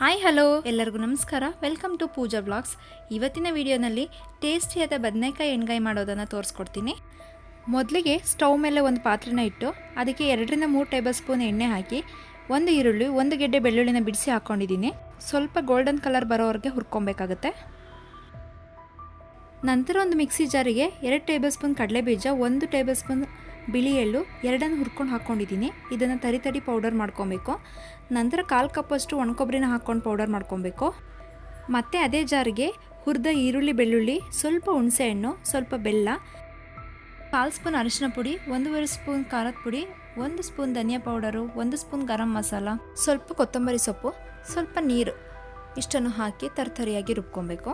Hi hello ಎಲ್ಲರಿಗೂ ನಮಸ್ಕಾರ. Welcome to Pooja blogs. ಇವತ್ತಿನ ವಿಡಿಯೋನಲ್ಲಿ ಟೇಸ್ಟಿಯಾದ ಬದನೆಕಾಯಿ ಎಣ್ಗಾಯಿ ಮಾಡೋದನ್ನು ತೋರಿಸ್ಕೊಡ್ತೀನಿ. ಮೊದಲಿಗೆ ಸ್ಟವ್ ಮೇಲೆ ಒಂದು ಪಾತ್ರೆನ ಇಟ್ಟು ಅದಕ್ಕೆ 2-3 ಟೇಬಲ್ ಸ್ಪೂನ್ ಎಣ್ಣೆ ಹಾಕಿ ಒಂದು ಈರುಳ್ಳಿ, ಒಂದು ಗೆಡ್ಡೆ ಬೆಳ್ಳುಳ್ಳಿನ ಬಿಡಿಸಿ ಹಾಕ್ಕೊಂಡಿದ್ದೀನಿ. ಸ್ವಲ್ಪ ಗೋಲ್ಡನ್ ಕಲರ್ ಬರೋವರೆಗೆ ಹುರ್ಕೊಬೇಕಾಗುತ್ತೆ. ನಂತರ ಒಂದು ಮಿಕ್ಸಿ ಜಾರಿಗೆ 2 ಟೇಬಲ್ ಸ್ಪೂನ್ ಕಡಲೆಬೀಜ, 1 ಟೇಬಲ್ ಸ್ಪೂನ್ ಬಿಳಿ ಎಳ್ಳು ಎರಡನ್ನು ಹುರ್ಕೊಂಡು ಹಾಕ್ಕೊಂಡಿದ್ದೀನಿ. ಇದನ್ನು ತರಿ ಪೌಡರ್ ಮಾಡ್ಕೊಬೇಕು. ನಂತರ 1/4 ಕಪ್ಪಷ್ಟು ಒಣಕೊಬ್ಬರಿನ ಹಾಕ್ಕೊಂಡು ಪೌಡರ್ ಮಾಡ್ಕೊಬೇಕು. ಮತ್ತು ಅದೇ ಜಾರಿಗೆ ಹುರಿದ ಈರುಳ್ಳಿ, ಬೆಳ್ಳುಳ್ಳಿ, ಸ್ವಲ್ಪ ಹುಣಸೆಹಣ್ಣು, ಸ್ವಲ್ಪ ಬೆಲ್ಲ, 1/4 ಸ್ಪೂನ್ ಅರಿಶಿನ ಪುಡಿ, 1 ಸ್ಪೂನ್ ಖಾರದ ಪುಡಿ, 1 ಸ್ಪೂನ್ ಧನಿಯಾ ಪೌಡರು, 1 ಸ್ಪೂನ್ ಗರಂ ಮಸಾಲ, ಸ್ವಲ್ಪ ಕೊತ್ತಂಬರಿ ಸೊಪ್ಪು, ಸ್ವಲ್ಪ ನೀರು ಇಷ್ಟನ್ನು ಹಾಕಿ ತರಿಯಾಗಿ ರುಬ್ಕೊಬೇಕು.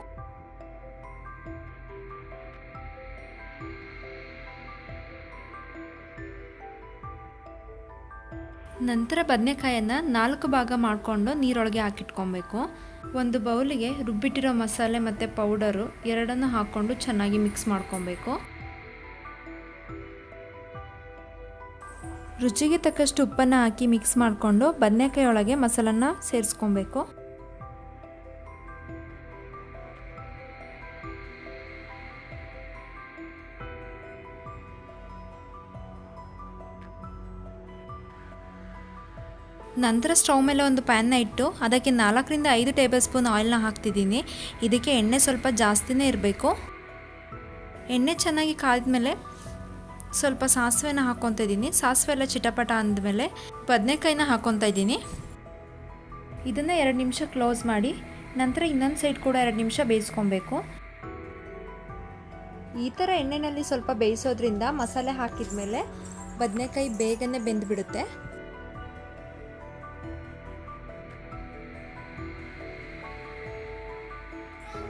ನಂತರ ಬದನೆಕಾಯನ್ನು 4 ಭಾಗ ಮಾಡಿಕೊಂಡು ನೀರೊಳಗೆ ಹಾಕಿಟ್ಕೊಬೇಕು. ಒಂದು ಬೌಲಿಗೆ ರುಬ್ಬಿಟ್ಟಿರೋ ಮಸಾಲೆ ಮತ್ತು ಪೌಡರು ಎರಡನ್ನು ಹಾಕ್ಕೊಂಡು ಚೆನ್ನಾಗಿ ಮಿಕ್ಸ್ ಮಾಡ್ಕೊಬೇಕು. ರುಚಿಗೆ ತಕ್ಕಷ್ಟು ಉಪ್ಪನ್ನು ಹಾಕಿ ಮಿಕ್ಸ್ ಮಾಡಿಕೊಂಡು ಬದನೆಕಾಯಿ ಒಳಗೆ ಮಸಾಲನ್ನ ಸೇರಿಸ್ಕೊಬೇಕು. ನಂತರ ಸ್ಟವ್ ಮೇಲೆ ಒಂದು ಪ್ಯಾನ್ನ ಇಟ್ಟು ಅದಕ್ಕೆ 4-5 ಟೇಬಲ್ ಸ್ಪೂನ್ ಆಯಿಲ್ನ ಹಾಕ್ತಿದ್ದೀನಿ. ಇದಕ್ಕೆ ಎಣ್ಣೆ ಸ್ವಲ್ಪ ಜಾಸ್ತಿನೇ ಇರಬೇಕು. ಎಣ್ಣೆ ಚೆನ್ನಾಗಿ ಕಾದ್ಮೇಲೆ ಸ್ವಲ್ಪ ಸಾಸಿವೆನ ಹಾಕ್ಕೊತಾ ಇದ್ದೀನಿ. ಸಾಸಿವೆ ಎಲ್ಲ ಚಿಟಪಟ ಅಂದಮೇಲೆ ಬದನೆಕಾಯಿನ ಹಾಕ್ಕೊತಾ ಇದ್ದೀನಿ. ಇದನ್ನು 2 ನಿಮಿಷ ಕ್ಲೋಸ್ ಮಾಡಿ ನಂತರ ಇನ್ನೊಂದು ಸೈಡ್ ಕೂಡ 2 ನಿಮಿಷ ಬೇಯಿಸ್ಕೊಬೇಕು. ಈ ಥರ ಎಣ್ಣೆಯಲ್ಲಿ ಸ್ವಲ್ಪ ಬೇಯಿಸೋದ್ರಿಂದ ಮಸಾಲೆ ಹಾಕಿದ ಮೇಲೆ ಬದನೆಕಾಯಿ ಬೇಗನೆ ಬೆಂದುಬಿಡುತ್ತೆ.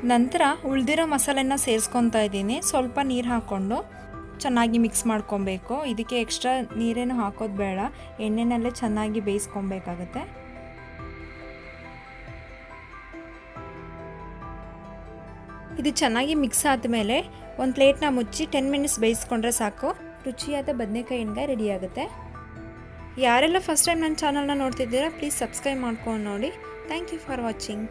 ನಂತರ ಉಳಿದಿರೋ ಮಸಾಲೆನ ಸೇರಿಸ್ಕೊತಾ ಇದ್ದೀನಿ. ಸ್ವಲ್ಪ ನೀರು ಹಾಕ್ಕೊಂಡು ಚೆನ್ನಾಗಿ ಮಿಕ್ಸ್ ಮಾಡ್ಕೊಬೇಕು. ಇದಕ್ಕೆ ಎಕ್ಸ್ಟ್ರಾ ನೀರೇನು ಹಾಕೋದು ಬೇಡ, ಎಣ್ಣೆನಲ್ಲೇ ಚೆನ್ನಾಗಿ ಬೇಯಿಸ್ಕೊಬೇಕಾಗತ್ತೆ. ಇದು ಚೆನ್ನಾಗಿ ಮಿಕ್ಸ್ ಆದಮೇಲೆ ಒಂದು ಪ್ಲೇಟ್ನ ಮುಚ್ಚಿ 10 ಮಿನಿಟ್ಸ್ ಬೇಯಿಸ್ಕೊಂಡ್ರೆ ಸಾಕು. ರುಚಿಯಾದ ಬದನೆಕಾಯಿ ಎಣ್ಗಾಯಿ ರೆಡಿ ಆಗುತ್ತೆ. ಯಾರೆಲ್ಲ ಫಸ್ಟ್ ಟೈಮ್ ನನ್ನ ಚಾನಲ್ನ ನೋಡ್ತಿದ್ದೀರಾ ಪ್ಲೀಸ್ ಸಬ್ಸ್ಕ್ರೈಬ್ ಮಾಡ್ಕೊಂಡು ನೋಡಿ. Thank you for watching.